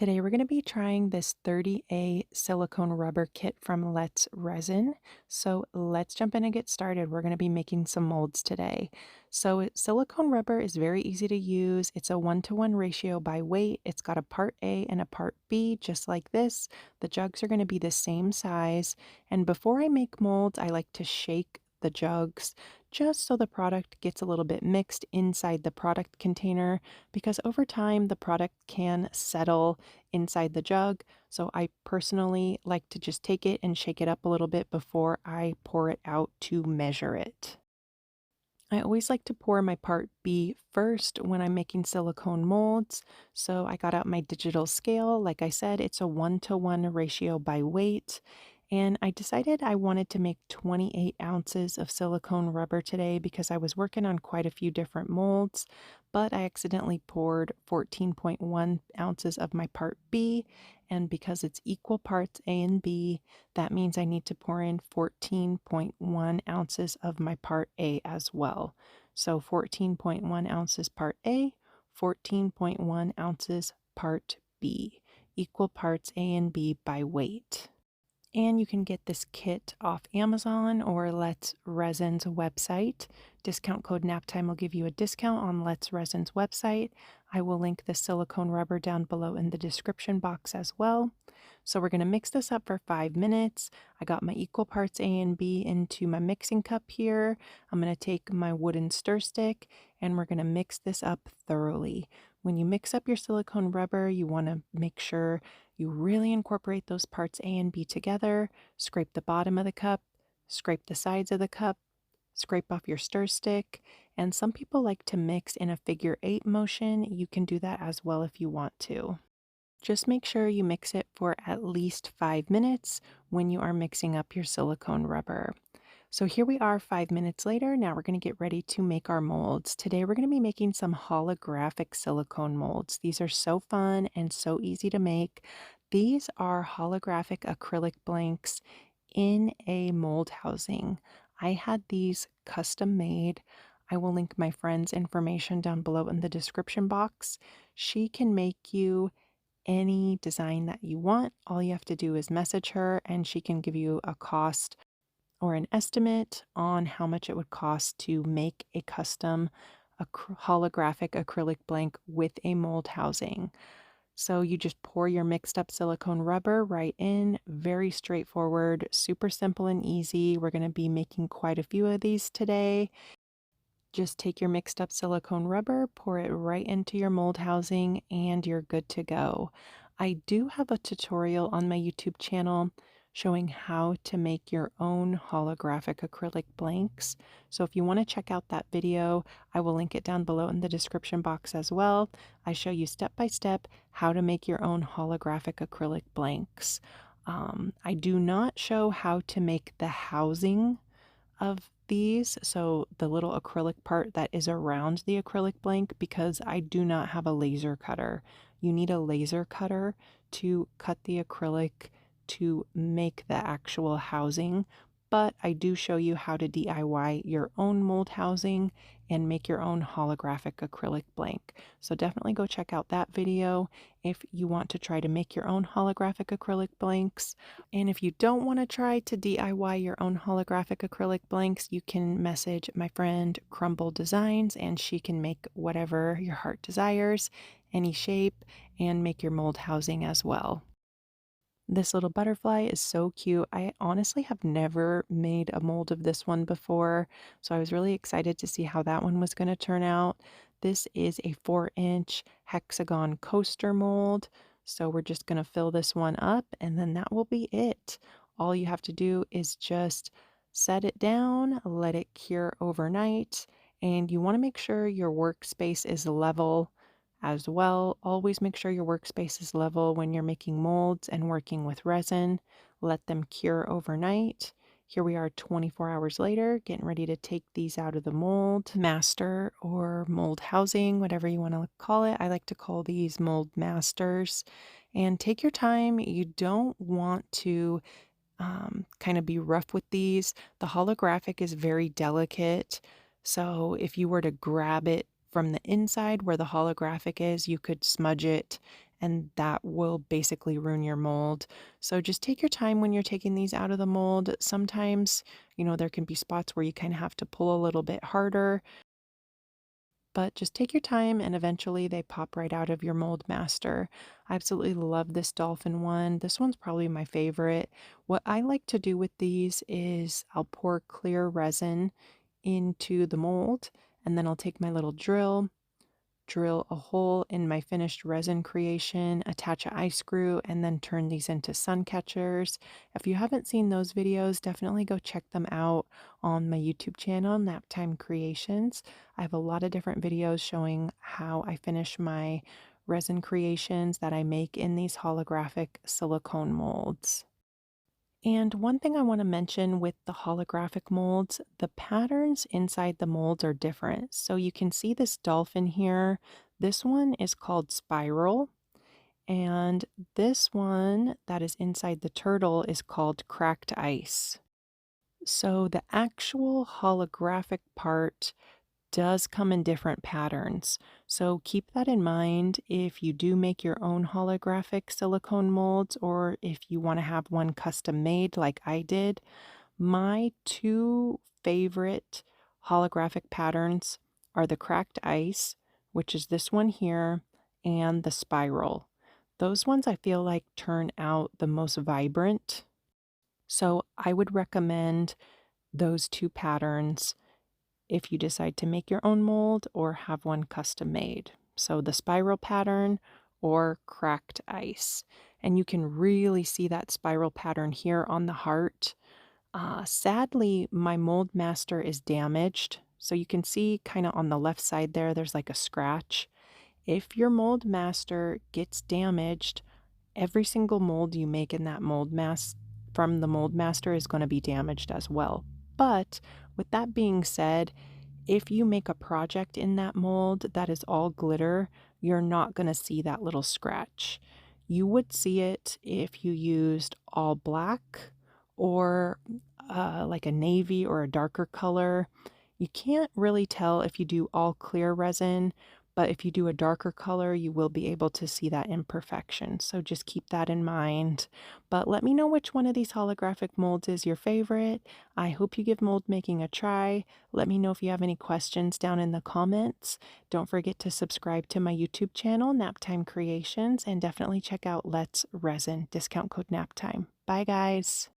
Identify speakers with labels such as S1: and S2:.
S1: Today we're going to be trying this 30A silicone rubber kit from Let's Resin. So let's jump in and get started. We're going to be making some molds today. Silicone rubber is very easy to use. It's a 1-to-1 ratio by weight. It's got a part A and a part B, just like this. The jugs are going to be the same size. And before I make molds, I like to shake the jugs just so the product gets a little bit mixed inside the product container, because over time the product can settle inside the jug. So I personally like to just take it and shake it up a little bit before I pour it out to measure it. I always like to pour my part B first when I'm making silicone molds. So I got out my digital scale. Like I said, it's a 1-to-1 ratio by weight. And I decided I wanted to make 28 ounces of silicone rubber today because I was working on quite a few different molds, but I accidentally poured 14.1 ounces of my part B. And because it's equal parts A and B, that means I need to pour in 14.1 ounces of my part A as well. So 14.1 ounces part A, 14.1 ounces part B, equal parts A and B by weight. And you can get this kit off Amazon or Let's Resin's website. Discount code NAPTIME will give you a discount on Let's Resin's website. I will link the silicone rubber down below in the description box as well. So we're going to mix this up for 5 minutes. I got my equal parts A and B into my mixing cup here. I'm going to take my wooden stir stick and we're going to mix this up thoroughly. When you mix up your silicone rubber, you want to make sure you really incorporate those parts A and B together. Scrape the bottom of the cup, scrape the sides of the cup, scrape off your stir stick. And some people like to mix in a figure-8 motion. You can do that as well if you want to. Just make sure you mix it for at least 5 minutes when you are mixing up your silicone rubber. So here we are 5 minutes later. Now we're going to get ready to make our molds. Today we're going to be making some holographic silicone molds. These are so fun and so easy to make. These are holographic acrylic blanks in a mold housing. I had these custom made. I will link my friend's information down below in the description box. She can make you any design that you want. All you have to do is message her and she can give you a cost or an estimate on how much it would cost to make a custom holographic acrylic blank with a mold housing. So you just pour your mixed up silicone rubber right in, very straightforward, super simple and easy. We're going to be making quite a few of these today. Just take your mixed up silicone rubber, pour it right into your mold housing, and you're good to go. I do have a tutorial on my YouTube channel showing how to make your own holographic acrylic blanks. So if you want to check out that video, I will link it down below in the description box as well. I show you step by step how to make your own holographic acrylic blanks. I do not show how to make the housing of these, so the little acrylic part that is around the acrylic blank, because I do not have a laser cutter. You need a laser cutter to cut the acrylic to make the actual housing, but I do show you how to DIY your own mold housing and make your own holographic acrylic blank. So definitely go check out that video if you want to try to make your own holographic acrylic blanks. And if you don't want to try to DIY your own holographic acrylic blanks, you can message my friend Crumble Designs and she can make whatever your heart desires, any shape, and make your mold housing as well. This little butterfly is so cute. I honestly have never made a mold of this one before, so I was really excited to see how that one was going to turn out. This is a 4-inch hexagon coaster mold, so we're just going to fill this one up and then that will be it. All you have to do is just set it down, let it cure overnight, and you want to make sure your workspace is level as well. Always make sure your workspace is level when you're making molds and working with resin. Let them cure overnight. Here we are 24 hours later, getting ready to take these out of the mold master or mold housing, whatever you want to call it. I like to call these mold masters. And take your time. You don't want to kind of be rough with these. The holographic is very delicate. So if you were to grab it from the inside where the holographic is, you could smudge it and that will basically ruin your mold. So just take your time when you're taking these out of the mold. Sometimes, there can be spots where you kind of have to pull a little bit harder, but just take your time and eventually they pop right out of your mold master. I absolutely love this dolphin one. This one's probably my favorite. What I like to do with these is I'll pour clear resin into the mold, and then I'll take my little drill a hole in my finished resin creation, attach an eye screw, and then turn these into sun catchers. If you haven't seen those videos, definitely go check them out on my YouTube channel, Naptime Creations. I have a lot of different videos showing how I finish my resin creations that I make in these holographic silicone molds. And one thing I want to mention with the holographic molds, the patterns inside the molds are different. So you can see this dolphin here. This one is called spiral, and this one that is inside the turtle is called cracked ice. So the actual holographic part does come in different patterns. So keep that in mind if you do make your own holographic silicone molds or if you want to have one custom made like I did. My two favorite holographic patterns are the cracked ice, which is this one here, and the spiral. Those ones I feel like turn out the most vibrant. So I would recommend those two patterns if you decide to make your own mold or have one custom made. So the spiral pattern or cracked ice. And you can really see that spiral pattern here on the heart. Sadly, my mold master is damaged. So you can see kind of on the left side there, there's like a scratch. If your mold master gets damaged, every single mold you make in that mold mass from the mold master is going to be damaged as well. But with that being said, if you make a project in that mold that is all glitter, you're not going to see that little scratch. You would see it if you used all black or like a navy or a darker color. You can't really tell if you do all clear resin, but if you do a darker color, you will be able to see that imperfection. So just keep that in mind. But let me know which one of these holographic molds is your favorite. I hope you give mold making a try. Let me know if you have any questions down in the comments. Don't forget to subscribe to my YouTube channel, Naptime Creations, and definitely check out Let's Resin, discount code Naptime. Bye, guys.